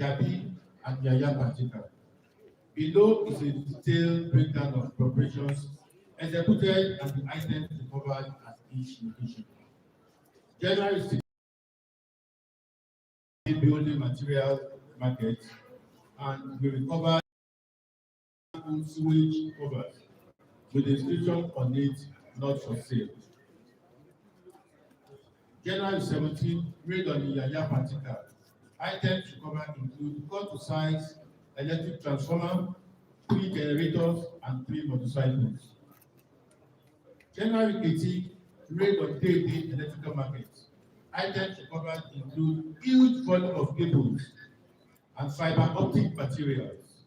Jabi, and Yaya Patika. Below is a detailed breakdown of preparations executed and the items recovered at each location. January 16, building material market, and we recovered sewage covers with the inscription on it, not for sale. January 17, raid on the Yaya Patika. Items recovered include cut-to-size electric transformer, 3 generators, and 3 motorcycles. January 18, raid on day-day electrical market. Items recovered include huge volume of cables and fiber optic materials.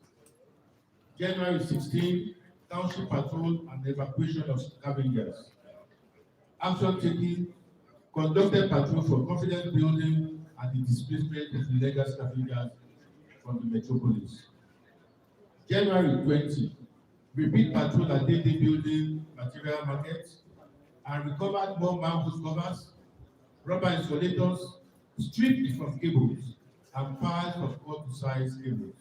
January 16, township patrol and evacuation of scavengers. Action taken, conducted patrol for confidence building and the displacement of illegal scavengers from the metropolis. January 20, repeat patrol at day-day building material markets and recovered more manhole covers, rubber insulators, stripped from cables, and piles of cut-to-size cables.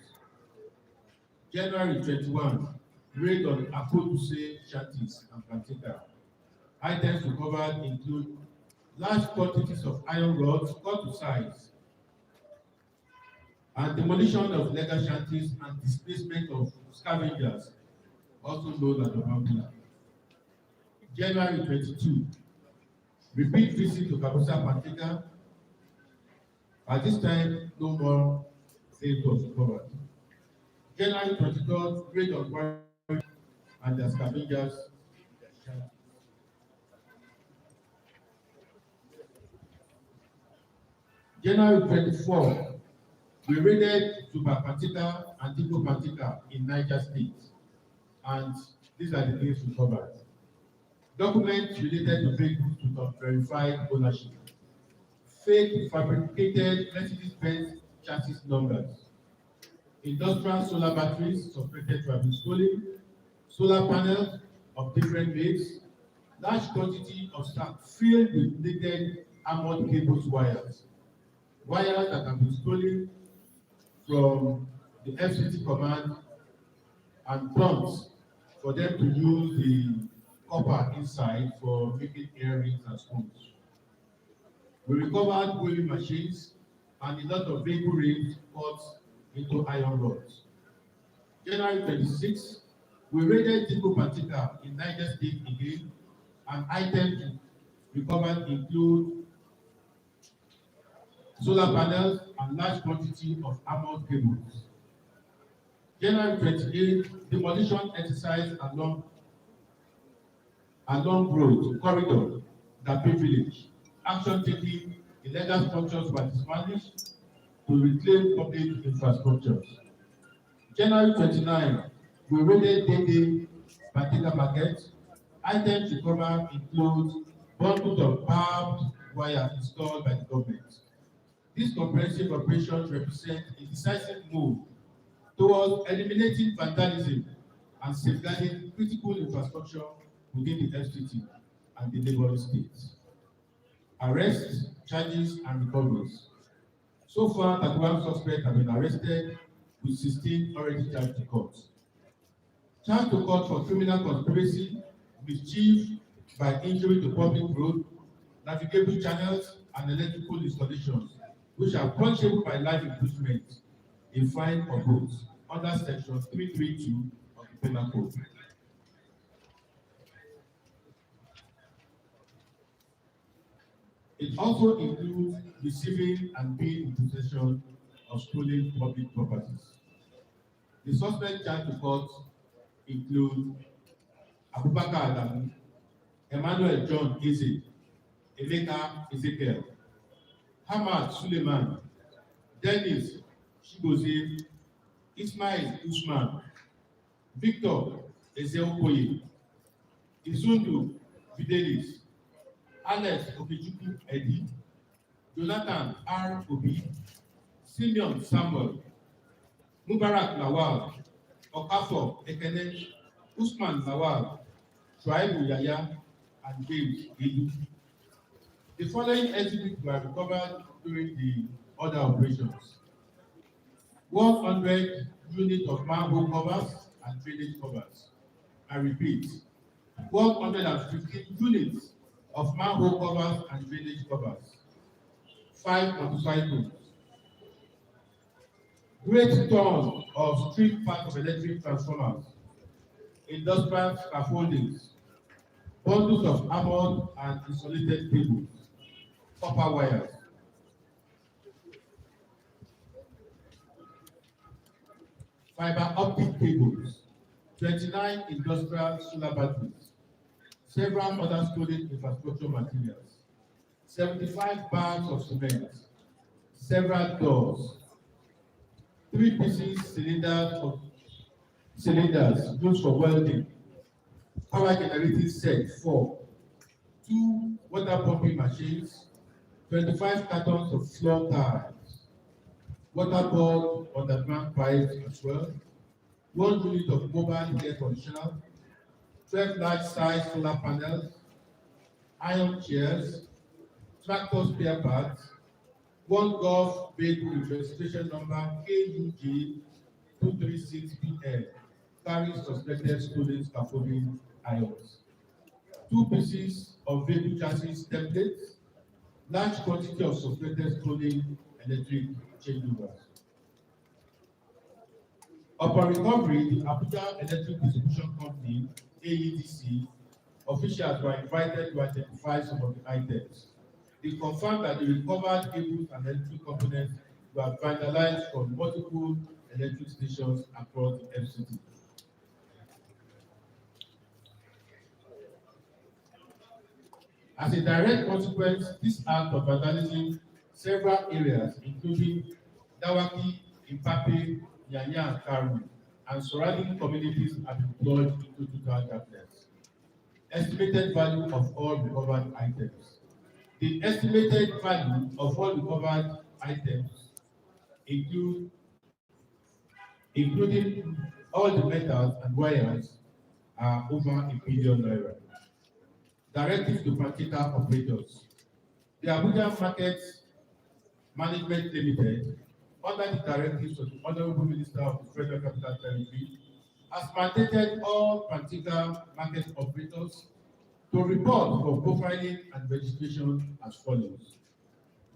January 21, raid on Akotuse shanties and Panteka. Items recovered include large quantities of iron rods cut to size, and demolition of legal shanties and displacement of scavengers, also known as the Bambula. January 22, repeat visit to Kabusa Panteka. At this time, no more sales was recovered. January 23rd, raid on quarry and the scavengers. January 24, we raided Zuba Panteka and Diko Panteka in Niger State, and these are the things recovered. Documents related to vehicles with verified ownership, fake fabricated Mercedes-Benz chassis numbers, industrial solar batteries suspected to have been stolen, solar panels of different makes, large quantity of stuff filled with naked armored cables wires that have been stolen from the FCT command and pumps for them to use the copper inside for making earrings and spoons. We recovered weaving machines and a lot of vehicle rims cut into iron rods. January 26, we raided Diko Panteka in Niger State again, and items recovered include solar panels and large quantity of armored cables. January 28, demolition exercise along road corridor, Dapi village. Action taking, illegal structures were dismantled to reclaim public infrastructures. January 29, we raided day-day Panteka market. Items recovered include bundles of barbed wire installed by the government. These comprehensive operations represent a decisive move towards eliminating vandalism and safeguarding critical infrastructure within the FCT and the neighboring states. Arrests, charges, and recoveries. So far, 31 suspects have been arrested, with 16 already charged to court. Charged to court for criminal conspiracy, mischief by injury to public road, navigable channels, and electrical installations, which are punishable by life imprisonment, a fine or both, under section 332 of the Penal Code. It also includes receiving and being in possession of stolen public properties. The suspects charged to court include Abubakar Adamu, Emmanuel John Eze, Emeka Ezekiel, Hamad Suleiman, Dennis Chigozie, Ismail Usman, Victor Ezeokoye, Izundu Fidelis, Alex Okechukwu Edi, Jonathan R. Obi, Simeon Samuel, Mubarak Lawal, Okafor Ekene, Usman Lawal, Shuaibu Yaya, and James Edu. The following exhibits were recovered during the other operations. 100 units of manhole covers and drainage covers. I repeat, 115 units of manhole covers and drainage covers. 5 motorcycles. Great tons of street parts of electric transformers, industrial scaffoldings, bundles of armored and insulated cables, copper wires. Fiber optic cables, 29 industrial solar batteries, several other storage infrastructure materials, 75 bags of cement, several doors, 3 pieces cylinders used for welding, power generating set 4, 2 water pumping machines, 25 cartons of floor tiles, waterboard underground pipes as well, 1 unit of mobile air conditioner, 12 large-size solar panels, iron chairs, tractor spare parts, 1 golf vehicle with registration number KUG 236PL, carrying suspected stolen scaffolding irons, 2 pieces of vehicle chassis templates, large quantity of suspected stolen electric changeovers. Upon recovery, the Abuja Electric Distribution Company, AEDC, officials were invited to identify some of the items. They confirmed that the recovered cables and electric components were vandalized from multiple electric stations across the FCT. As a direct consequence, this act of vandalism several areas, including Dawaki, Impape, Nyanya, and Karu, and surrounding communities have been plunged into total darkness. Estimated value of all recovered items. The estimated value of all recovered items including all the metals and wires, are over ₦1 billion. Directives to practical operators. The Abuja Market Management Limited, under the directives of the Honorable Minister of the Federal Capital Territory, has mandated all practical market operators to report for profiling and registration as follows.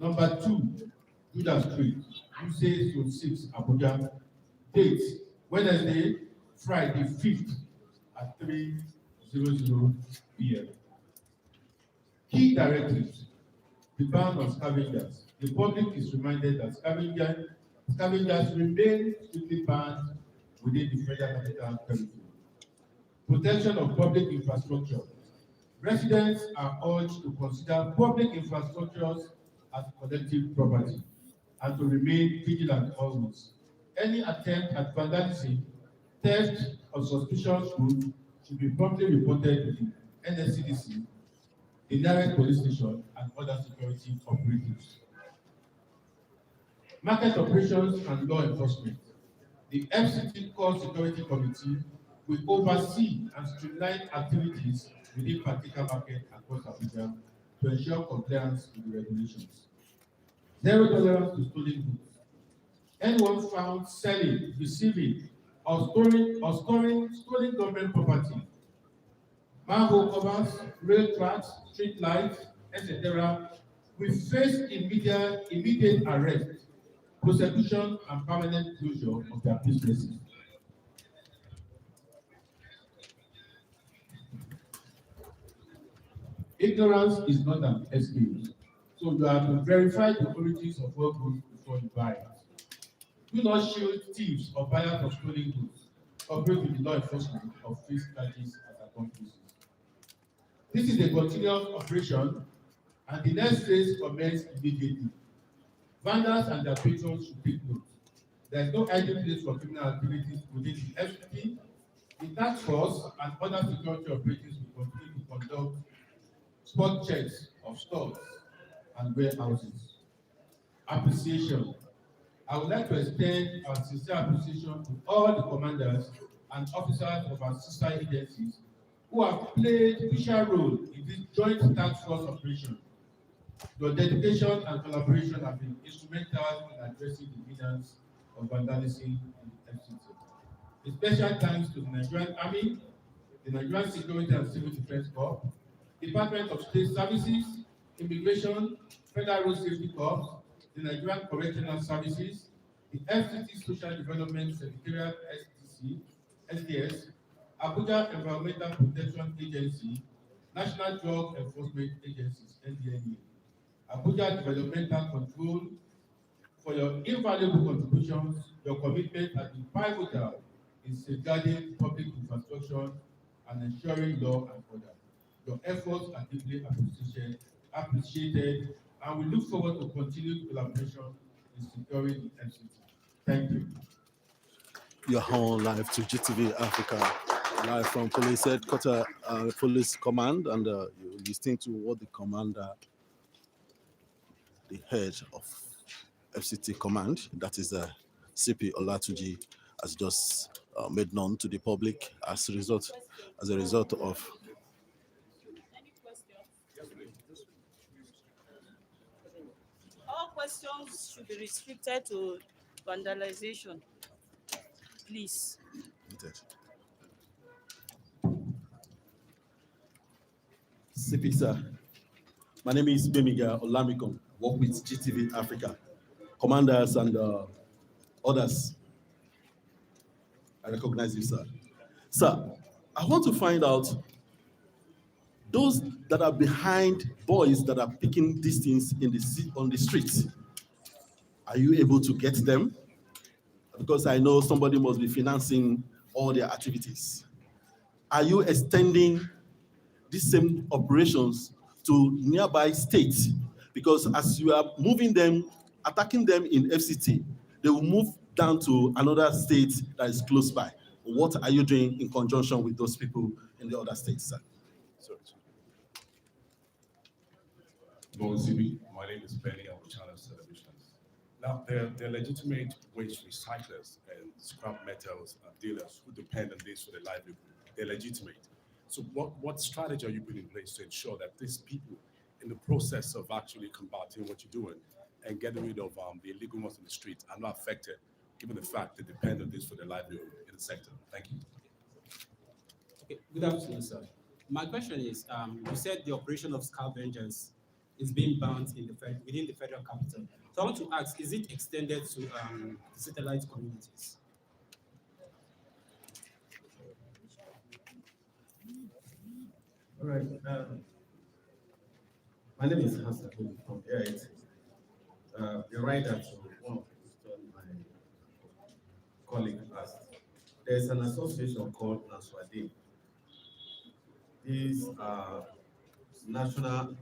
Number 2, Judah Street, Tuesday to 6, Abuja. Date, Wednesday, Friday, 5th at 3:00 p.m. Key directives. The ban on scavengers. The public is reminded that scavengers remain strictly banned within the Federal Capital Territory. Protection of public infrastructure. Residents are urged to consider public infrastructures as collective property and to remain vigilant always. Any attempt at vandalism, theft, or suspicious goods should be promptly reported to the NSCDC, the nearest police station, and other security operatives. Market operations and law enforcement. The FCT Core Security Committee will oversee and streamline activities within particular market across Abuja to ensure compliance with the regulations. Zero tolerance to stolen goods. Anyone found selling, receiving, or storing stolen government property, manhole covers, rail tracks, street lights, etc., will face immediate arrest, prosecution, and permanent closure of their businesses. Ignorance is not an excuse, so you have to verify the origins of all goods before you buy it. Do not shield thieves or buyers of stolen goods. Cooperate with the law enforcement or face charges as accomplices. This is a continuous operation, and the next phase commences immediately. Vandals and their patrons should take note. There is no idle place for criminal activities within the FCT. The task force and other security operatives will continue to conduct spot checks of stores and warehouses. Appreciation. I would like to extend our sincere appreciation to all the commanders and officers of our sister agencies who have played a crucial role in this joint task force operation. Your dedication and collaboration have been instrumental in addressing the menace of vandalism in the FCT. A special thanks to the Nigerian Army, the Nigerian Security and Civil Defense Corps, Department of State Services, Immigration, Federal Road Safety Corps, the Nigerian Correctional Services, the FCT Social Development Secretariat SDC, SDS, Abuja Environmental Protection Agency, National Drug Enforcement Agencies, NDNA, Abuja Developmental Control, for your invaluable contributions. Your commitment has been pivotal in safeguarding public infrastructure and ensuring law and order. Your efforts are deeply appreciated, and we look forward to continued collaboration in securing the FCT. Thank you. You're on live to GTV Africa, live from Police Headquarters, Police Command, and you're listening to what the commander, the head of FCT Command, that is CP Olatuji, has just made known to the public as a result of. Any questions? All questions should be restricted to vandalization, please. CP, sir. My name is Bemiga Olamikon. I work with GTV Africa, commanders and others. I recognize you, sir. Sir, I want to find out those that are behind boys that are picking these things on the streets. Are you able to get them? Because I know somebody must be financing all their activities. Are you extending these same operations to nearby states? Because as you are moving them, attacking them in FCT, they will move down to another state that is close by. What are you doing in conjunction with those people in the other states, sir? Sorry. CB, my name is Benny of Channel Televisions. Now, they're legitimate waste recyclers and scrap metals dealers who depend on this for their livelihood. They're legitimate. So what strategy are you putting in place to ensure that these people, in the process of actually combating what you're doing and getting rid of the illegal ones in the street, are not affected, given the fact they depend on this for their livelihood in the sector? Thank you. Okay, good afternoon, sir. My question is, you said the operation of scavengers is being banned within the federal capital. So I want to ask, is it extended to the satellite communities? All right. My name is Hassan from AIT. You're right that one of the question my colleague asked. There's an association called NASWADE. These are national.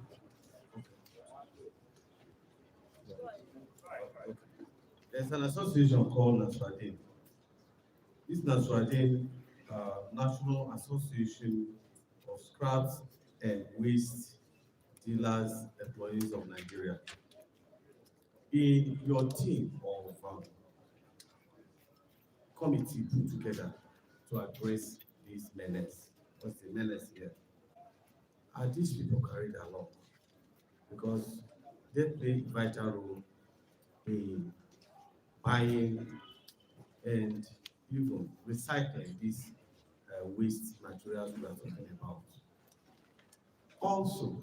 There's an association called NASWADE. This NASWADE, National Association of Scraps and Waste Dealers Employees of Nigeria. In your team of committee put together to address this menace, what's the menace here? Are these people carried along? Because they play a vital role in buying and even recycling these waste materials we are talking about. Also,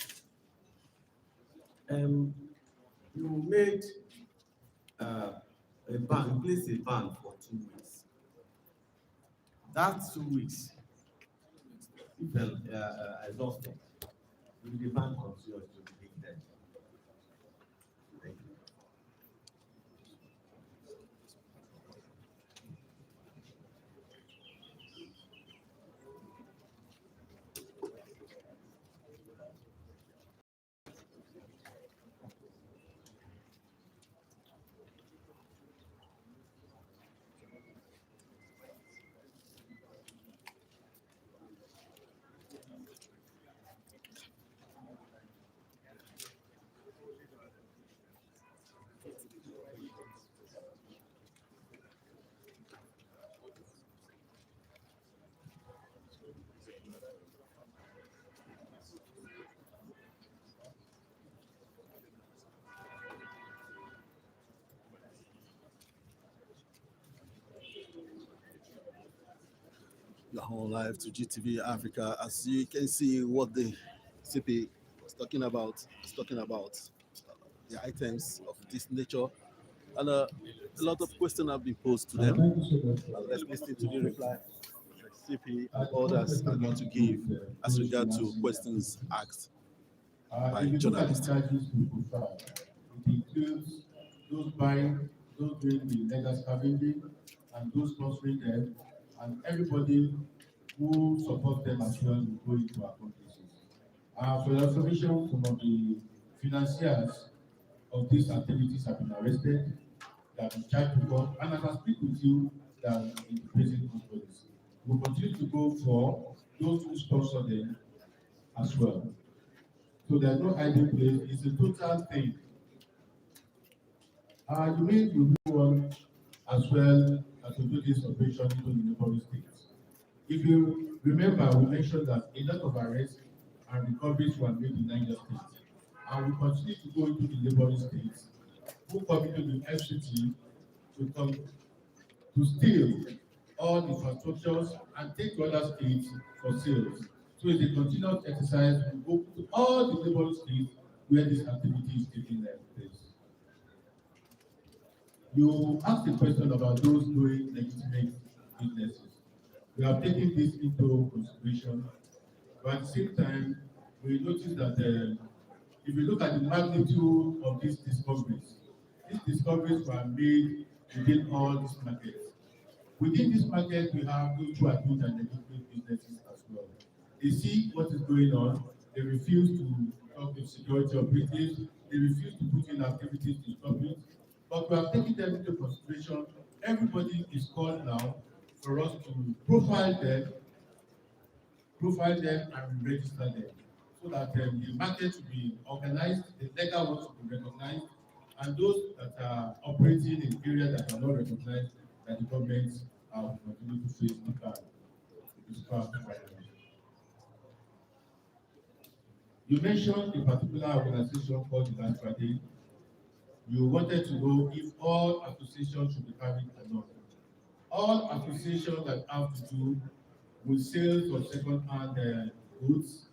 you made a ban, you placed a ban for 2 weeks. That 2 weeks, if exhausted, will the ban continue to be there? Thank you. Your whole life to GTV Africa. As you can see, what the CP was talking about, is talking about the items of this nature, and a lot of questions have been posed to them. Thank you so much. Let's listen to the reply the CP and others are going to give as regard to questions asked by If you look at the journalists. charges we profile, it includes those buying, those doing the legal scavenging, and those sponsoring them, and everybody who supports them as well will go into accomplices. For your information, some of the financiers of these activities have been arrested, they have been charged to court, and as I speak with you, they are in the prison custody. We'll continue to go for those who sponsor them as well. So there's no hiding place, it's a total thing. You mean you go on as well as to do this operation into the neighboring states. If you remember, we mentioned that a lot of arrests and recoveries were made in Niger State. And we continue to go into the neighboring states, who come into the FCT to come to steal all the infrastructures and take to other states for sales. So it's a continuous exercise. We go to all the neighboring states where this activity is taking place. You asked a question about those doing legitimate businesses. We have taken this into consideration, but at the same time, we notice that if you look at the magnitude of these discoveries were made within all these markets. Within this market, we have those who are doing and legitimate businesses as well. They see what is going on, they refuse to talk to security operatives, they refuse to put in activities to stop it. But we have taken them into consideration. Everybody is called now for us to profile them and register them so that the market will be organized, the legal ones will be recognized, and those that are operating in areas that are not recognized, that the government will continue to face the ban. You mentioned a particular organization called the Land Friday. You wanted to know if all associations should be carried along. All associations that have to do with sales of second-hand goods,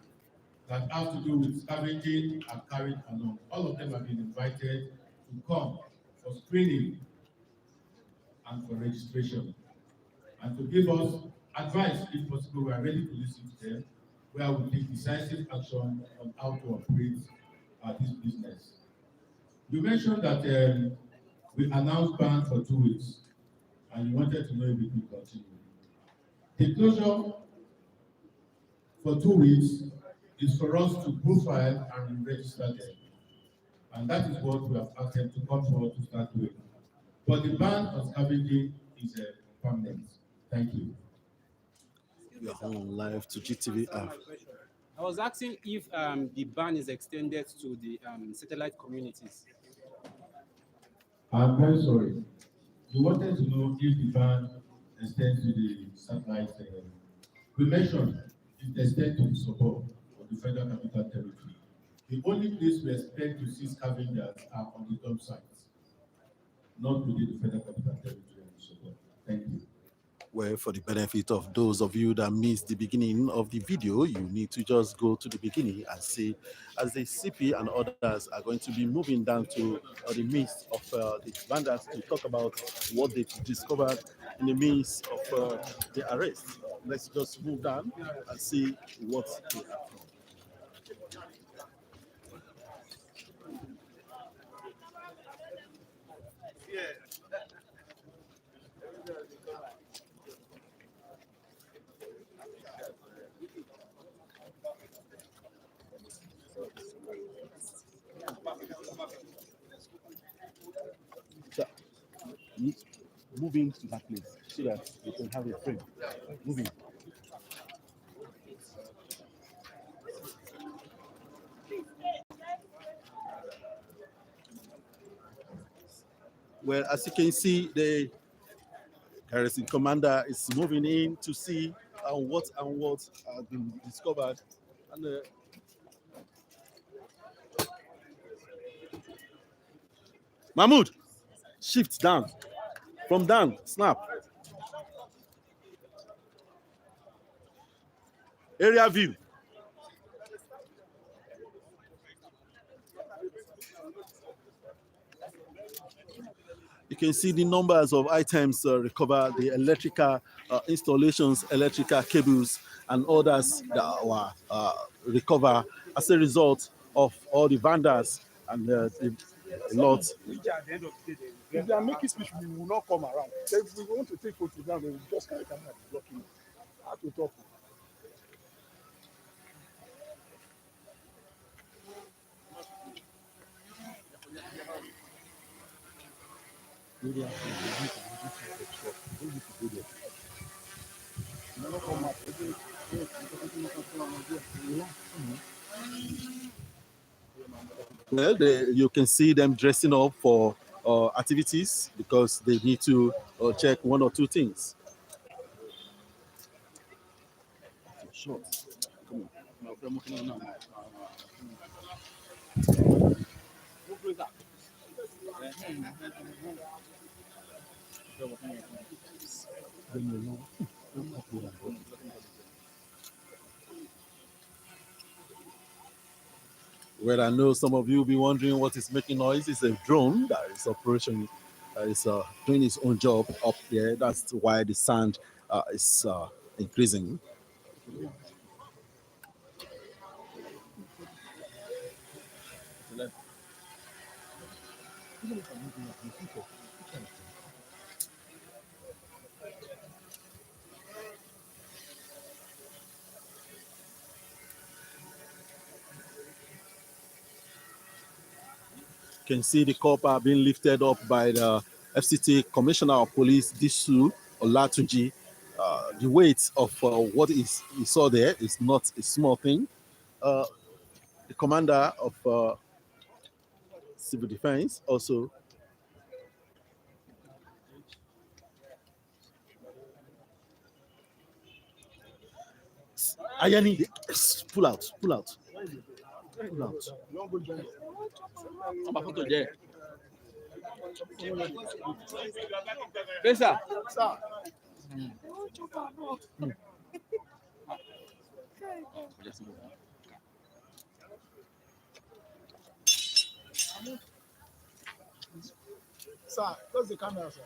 that have to do with scavenging, are carried along. All of them have been invited to come for screening and for registration, and to give us advice, if possible. We are ready to listen to them, where we take decisive action on how to operate this business. You mentioned that we announced ban for 2 weeks, and you wanted to know if we could continue. The closure for 2 weeks is for us to profile and register them. And that is what we have asked them to come forward to start doing. But the ban on scavenging is permanent. Thank you. Your home live to GTV Africa. I was asking if the ban is extended to the satellite communities. I'm very sorry. You wanted to know if the ban extends to the satellite. We mentioned it extends to the support of the Federal Capital Territory. The only place we expect to see scavengers are on the dump sites, not within the Federal Capital Territory and the support. Thank you. Well, for the benefit of those of you that missed the beginning of the video, you need to just go to the beginning and see as the CP and others are going to be moving down to the midst of the Vandals to talk about what they discovered in the midst of the arrest. Let's just move down and see what they have. Moving to that place so that you can have a frame. Moving. Well, as you can see, the garrison commander is moving in to see what has been discovered. And Mahmoud, shift down. From down, snap. Area view. You can see the numbers of items recovered, the electrical installations, electrical cables, and others that were recovered as a result of all the vandals and the lot. If they are making speech, we will not come around. If we want to take photos now, we will just carry camera and block him. How to talk? Well, you can see them dressing up for activities because they need to check one or two things. Short. Come on. Well, I know some of you will be wondering what is making noise. It's a drone that is operation, is doing its own job up there. That's why the sound is increasing. Can see the copper being lifted up by the FCT Commissioner of Police, Disu Olatunji. The weight of what is he saw there is not a small thing. The commander of civil defense also. Ayani, pull out, pull out, pull out. I'm about to there. Yes, sir. Sir. Sir, where's the camera, sir?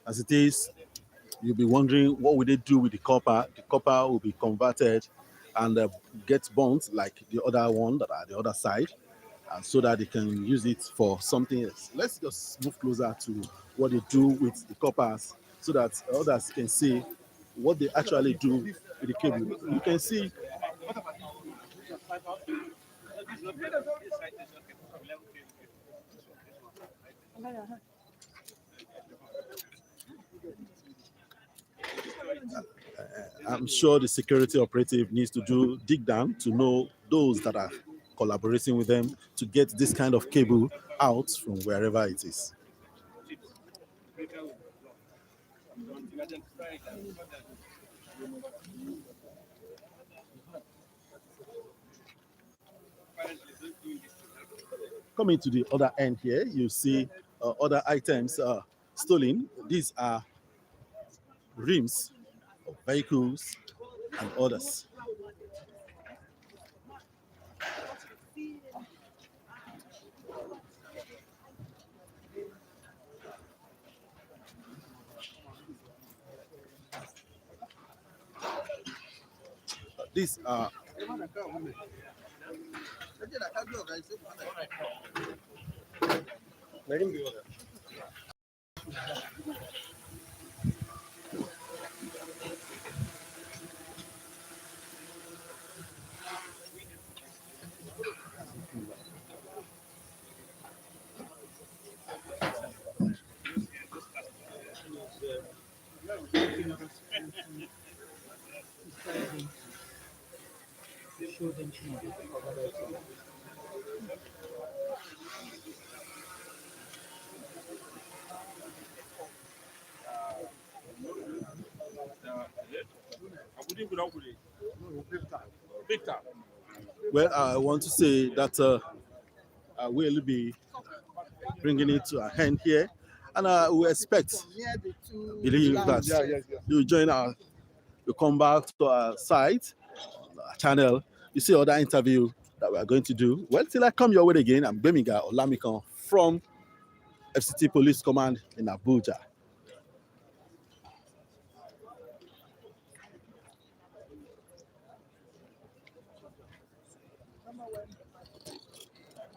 As it is, you'll be wondering what will they do with the copper. The copper will be converted and get burnt like the other one that are the other side, and so that they can use it for something else. Let's just move closer to what they do with the coppers so that others can see what they actually do with the cable. You can see I'm sure the security operative needs to dig down to know those that are collaborating with them to get this kind of cable out from wherever it is. Coming to the other end here, you see other items stolen. These are rims of vehicles and others. These are well, I want to say that will be bringing it to an end here. And we expect, believe that you join us, you come back to our site, our channel, you see other interview that we are going to do. Well, till I come your way again, I'm Bemiga Olamikon from FCT Police Command in Abuja.